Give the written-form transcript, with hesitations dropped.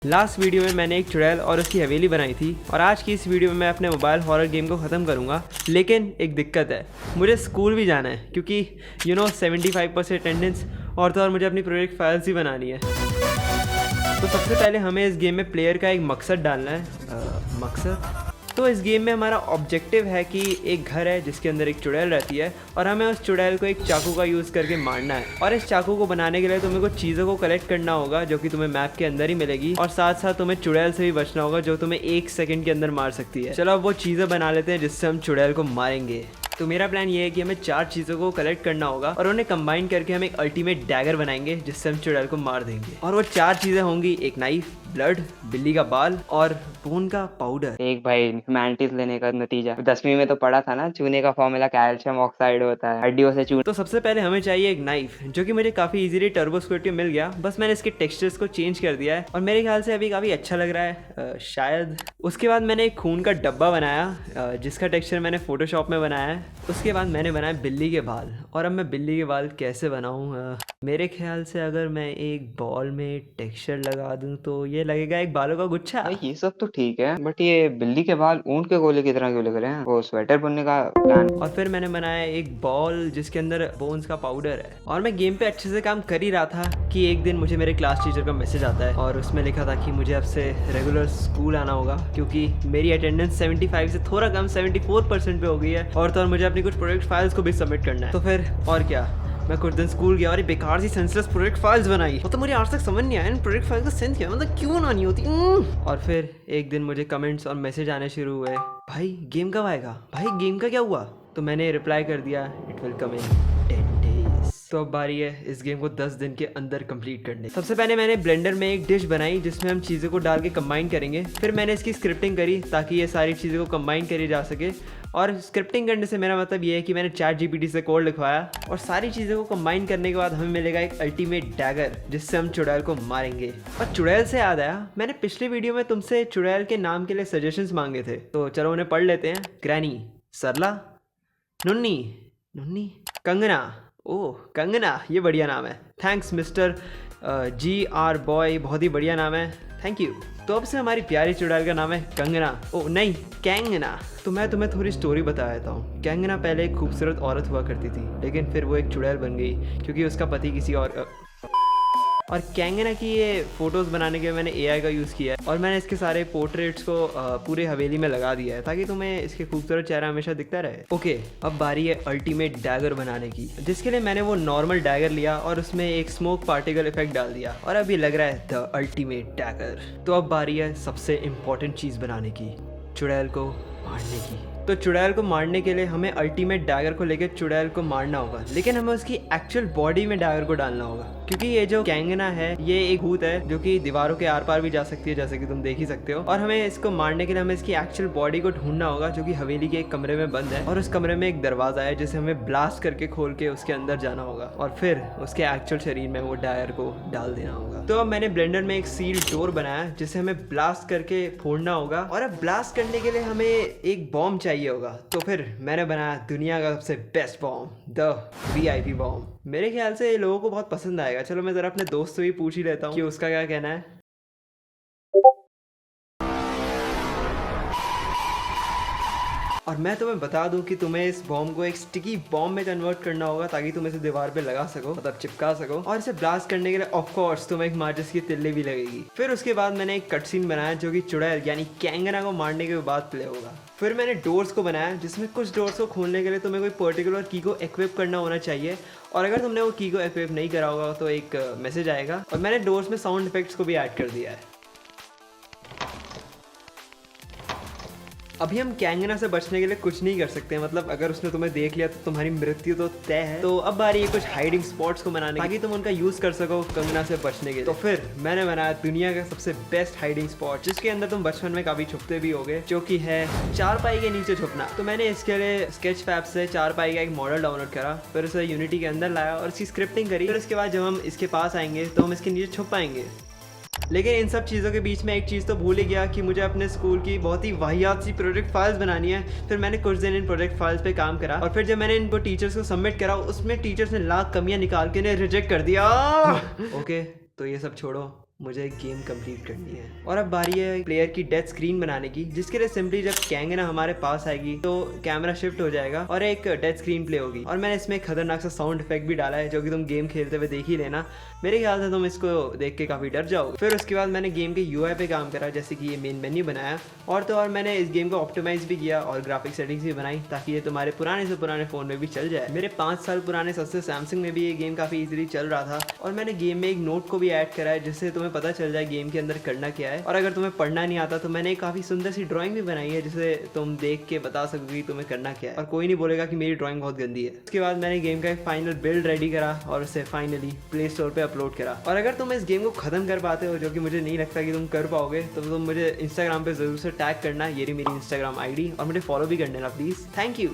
Last video में मैंने एक चुड़ैल और उसकी हवेली बनाई थी और आज की इस वीडियो में मैं अपने मोबाइल हॉरर गेम को ख़त्म करूँगा। लेकिन एक दिक्कत है, मुझे स्कूल भी जाना है क्योंकि 75% अटेंडेंस और तो और मुझे अपनी प्रोजेक्ट फाइल्स ही बनानी है। तो सबसे पहले हमें इस गेम में प्लेयर का एक मकसद डालना है। मकसद तो इस गेम में हमारा ऑब्जेक्टिव है कि एक घर है जिसके अंदर एक चुड़ैल रहती है और हमें उस चुड़ैल को एक चाकू का यूज़ करके मारना है। और इस चाकू को बनाने के लिए तुम्हें कुछ चीज़ों को कलेक्ट करना होगा जो कि तुम्हें मैप के अंदर ही मिलेगी और साथ साथ तुम्हें चुड़ैल से भी बचना होगा जो तुम्हें 1 सेकंड के अंदर मार सकती है। चलो अब वो चीज़ें बना लेते हैं जिससे हम चुड़ैल को मारेंगे। तो मेरा प्लान ये है कि हमें 4 चीज़ों को कलेक्ट करना होगा और उन्हें कंबाइन करके हम एक अल्टीमेट डैगर बनाएंगे जिससे हम चुड़ैल को मार देंगे। और वो 4 चीज़ें होंगी, एक नाइफ, ब्लड, बिल्ली का बाल और बोन का पाउडर। एक भाई ह्यूमैनिटीज लेने का नतीजा 10वीं में तो पढ़ा था ना, चूने का फॉर्मूला कैल्शियम ऑक्साइड होता है, हड्डियों से चूना। तो सबसे पहले हमें चाहिए एक नाइफ जो कि मुझे काफ़ी इजीली टर्बो स्क्विड में मिल गया। बस मैंने इसके टेक्सचर्स को चेंज कर दिया है और मेरे ख्याल से अभी काफ़ी अच्छा लग रहा है शायद। उसके बाद मैंने एक खून का डब्बा बनाया जिसका टेक्सचर मैंने फोटोशॉप में बनाया है। उसके बाद मैंने बनाया बिल्ली के बाल। और अब मैं बिल्ली के बाल कैसे बनाऊँ? मेरे ख्याल से अगर मैं एक बॉल में टेक्सचर लगा दूँ तो ये लगेगा एक बालों का गुच्छा। भाई ये सब तो ठीक है, बट ये बिल्ली के बाल ऊंट के गोले की तरह क्यों लग रहे हैं? वो स्वेटर बुनने का प्लान। और फिर मैंने बनाया एक बॉल जिसके अंदर बोन्स का पाउडर है। और मैं गेम पे अच्छे से काम कर ही रहा था कि एक दिन मुझे मेरे क्लास टीचर का मैसेज आता है और उसमें लिखा था कि मुझे अब से रेगुलर स्कूल आना होगा क्योंकि मेरी अटेंडेंस 75 से थोड़ा कम 74% पे हो गई है और तो और मुझे अपनी कुछ प्रोजेक्ट फाइल्स को भी सबमिट करना है। तो फिर और क्या, मैं कुछ दिन स्कूल गया और ये बेकार सी सेंसलेस प्रोजेक्ट फाइल्स बनाई। तो मुझे आज तक समझ नहीं आया इन प्रोजेक्ट फाइल्स का सेंस क्या, मतलब क्यों बनानी होती। और फिर एक दिन मुझे कमेंट्स और मैसेज आने शुरू हुए, भाई गेम कब आएगा, भाई गेम का क्या हुआ? तो मैंने रिप्लाई कर दिया, it will come in 10 days। तो अब बारी है इस गेम को 10 दिन के अंदर कंप्लीट करने। सबसे पहले मैंने ब्लेंडर में एक डिश बनाई जिसमें हम चीज़ों को डाल के कंबाइन करेंगे। फिर मैंने इसकी स्क्रिप्टिंग करी ताकि ये सारी चीज़ों को कंबाइन करी जा सके। और स्क्रिप्टिंग करने से मेरा मतलब ये है कि मैंने ChatGPT से कोड लिखवाया और सारी चीज़ों को कंबाइन करने के बाद हमें मिलेगा एक अल्टीमेट डैगर जिससे हम चुड़ैल को मारेंगे। और चुड़ैल से याद आया, मैंने पिछली वीडियो में तुमसे चुड़ैल के नाम के लिए सजेशंस मांगे थे, तो चलो उन्हें पढ़ लेते हैं। ग्रैनी, सरला, नुन्नी, नुन्नी, कंगना। ओह कंगना, ये बढ़िया नाम है। थैंक्स मिस्टर GR बॉय, बहुत ही बढ़िया नाम है, थैंक यू। तो अब से हमारी प्यारी चुड़ैल का नाम है कंगना। ओ नहीं, कैंगना। तो मैं तुम्हें थोड़ी स्टोरी बता देता हूँ। कैंगना पहले एक खूबसूरत औरत हुआ करती थी लेकिन फिर वो एक चुड़ैल बन गई क्योंकि उसका पति किसी और कैंगना की ये फ़ोटोज़ बनाने के लिए मैंने AI का यूज़ किया है और मैंने इसके सारे पोर्ट्रेट्स को पूरे हवेली में लगा दिया है ताकि तुम्हें इसके खूबसूरत चेहरा हमेशा दिखता रहे। ओके, अब बारी है अल्टीमेट डैगर बनाने की, जिसके लिए मैंने वो नॉर्मल डैगर लिया और उसमें एक स्मोक पार्टिकल इफेक्ट डाल दिया और अब ये लग रहा है द अल्टीमेट डैगर। तो अब बारी है सबसे इम्पॉर्टेंट चीज़ बनाने की, चुड़ैल को मारने की। तो चुड़ैल को मारने के लिए हमें अल्टीमेट डैगर को लेकर चुड़ैल को मारना होगा, लेकिन हमें उसकी एक्चुअल बॉडी में डैगर को डालना होगा क्योंकि ये जो कैंगना है ये एक भूत है जो कि दीवारों के आर पार भी जा सकती है जैसे कि तुम देख ही सकते हो। और हमें इसको मारने के लिए हमें इसकी एक्चुअल बॉडी को ढूंढना होगा जो कि हवेली के एक कमरे में बंद है और उस कमरे में एक दरवाजा है जिसे हमें ब्लास्ट करके खोल के उसके अंदर जाना होगा और फिर उसके एक्चुअल शरीर में वो डैगर को डाल देना होगा। तो अब मैंने ब्लेंडर में एक सील डोर बनाया जिसे हमें ब्लास्ट करके फोड़ना होगा और अब ब्लास्ट करने के लिए हमें एक बॉम्ब चाहिए होगा। तो फिर मैंने बनाया दुनिया का सबसे best bomb, the VIP bomb. मेरे ख्याल से लोगों को बहुत पसंद आएगा। चलो मैं ज़रा अपने दोस्त से भी पूछ ही लेता हूँ कि उसका क्या कहना है। और मैं तुम्हें बता दूं कि तुम्हें इस बॉम्ब को एक स्टिकी बॉम्ब में कन्वर्ट करना होगा ताकि तुम इसे दीवार पे लगा सको, मतलब चिपका सको। और इसे ब्लास्ट करने के लिए ऑफ कोर्स तुम्हें एक माचिस की तिल्ली भी लगेगी। फिर उसके बाद मैंने एक कट सीन बनाया जो कि चुड़ैल यानी कैंगना को मारने के बाद प्ले होगा। फिर मैंने डोर्स को बनाया जिसमें कुछ डोर्स को खोलने के लिए तुम्हें कोई पर्टिकुलर की को इक्विप करना होना चाहिए और अगर तुमने वो की को इक्विप नहीं करा होगा तो एक मैसेज आएगा। और मैंने डोर्स में साउंड इफेक्ट्स को भी ऐड कर दिया है। अभी हम कैंगना से बचने के लिए कुछ नहीं कर सकते, मतलब अगर उसने तुम्हें देख लिया तो तुम्हारी मृत्यु तो तय है। तो अब बारी है कुछ हाइडिंग स्पॉट्स को बनाने ताकि तुम उनका यूज कर सको कंगना से बचने के लिए। तो फिर मैंने बनाया दुनिया का सबसे बेस्ट हाइडिंग स्पॉट जिसके अंदर तुम बचपन में काफी छुपते भी होगे, जो कि है चारपाई के नीचे छुपना। तो मैंने इसके लिए स्केचफैब से चारपाई का एक मॉडल डाउनलोड करा, फिर उसे यूनिटी के अंदर लाया और इसकी स्क्रिप्टिंग करी। फिर उसके बाद जब हम इसके पास आएंगे तो हम इसके नीचे छुप पाएंगे। लेकिन इन सब चीज़ों के बीच में एक चीज़ तो भूल ही गया कि मुझे अपने स्कूल की बहुत ही वाहियात सी प्रोजेक्ट फाइल्स बनानी है। फिर मैंने कुछ दिन इन प्रोजेक्ट फाइल्स पे काम करा और फिर जब मैंने इनको टीचर्स को सबमिट करा उसमें टीचर्स ने लाख कमियां निकाल के इन्हें रिजेक्ट कर दिया। ओके, तो ये सब छोड़ो, मुझे एक गेम कंप्लीट करनी है। और अब बारी है प्लेयर की डेथ स्क्रीन बनाने की, जिसके लिए सिंपली जब कैंगना हमारे पास आएगी तो कैमरा शिफ्ट हो जाएगा और एक डेथ स्क्रीन प्ले होगी। और मैंने इसमें एक खतरनाक सा साउंड इफेक्ट भी डाला है जो कि तुम गेम खेलते हुए देख ही लेना। मेरे ख्याल से तुम इसको देख के काफ़ी डर जाओगे। फिर उसके बाद मैंने गेम के यूआई पे काम करा, जैसे कि ये मेन मेन्यू बनाया और तो और मैंने इस गेम को ऑप्टिमाइज भी किया और ग्राफिक सेटिंग्स भी बनाई ताकि ये तुम्हारे पुराने से पुराने फ़ोन में भी चल जाए। मेरे 5 साल पुराने सस्ते सैमसंग में भी ये गेम काफ़ी इजीली चल रहा था। और मैंने गेम में एक नोट को भी ऐड करा है जिससे तुम्हें पता चल जाए गेम के अंदर करना क्या है। और अगर तुम्हें पढ़ना नहीं आता तो मैंने काफ़ी सुंदर सी ड्राइंग भी बनाई है जिसे तुम देख के बता सकोगे तुम्हें करना क्या है और कोई नहीं बोलेगा कि मेरी ड्राइंग बहुत गंदी है। उसके बाद मैंने गेम का एक फाइनल बिल्ड रेडी करा और उसे फाइनली प्ले स्टोर पे अपलोड करा। और अगर तुम इस गेम को खत्म कर पाते हो, जो कि मुझे नहीं लगता कि तुम कर पाओगे, तो तुम मुझे इंस्टाग्राम पे जरूर से टैग करना। ये रही मेरी इंस्टाग्राम आईडी और मुझे फॉलो भी कर लेना प्लीज़। Thank you.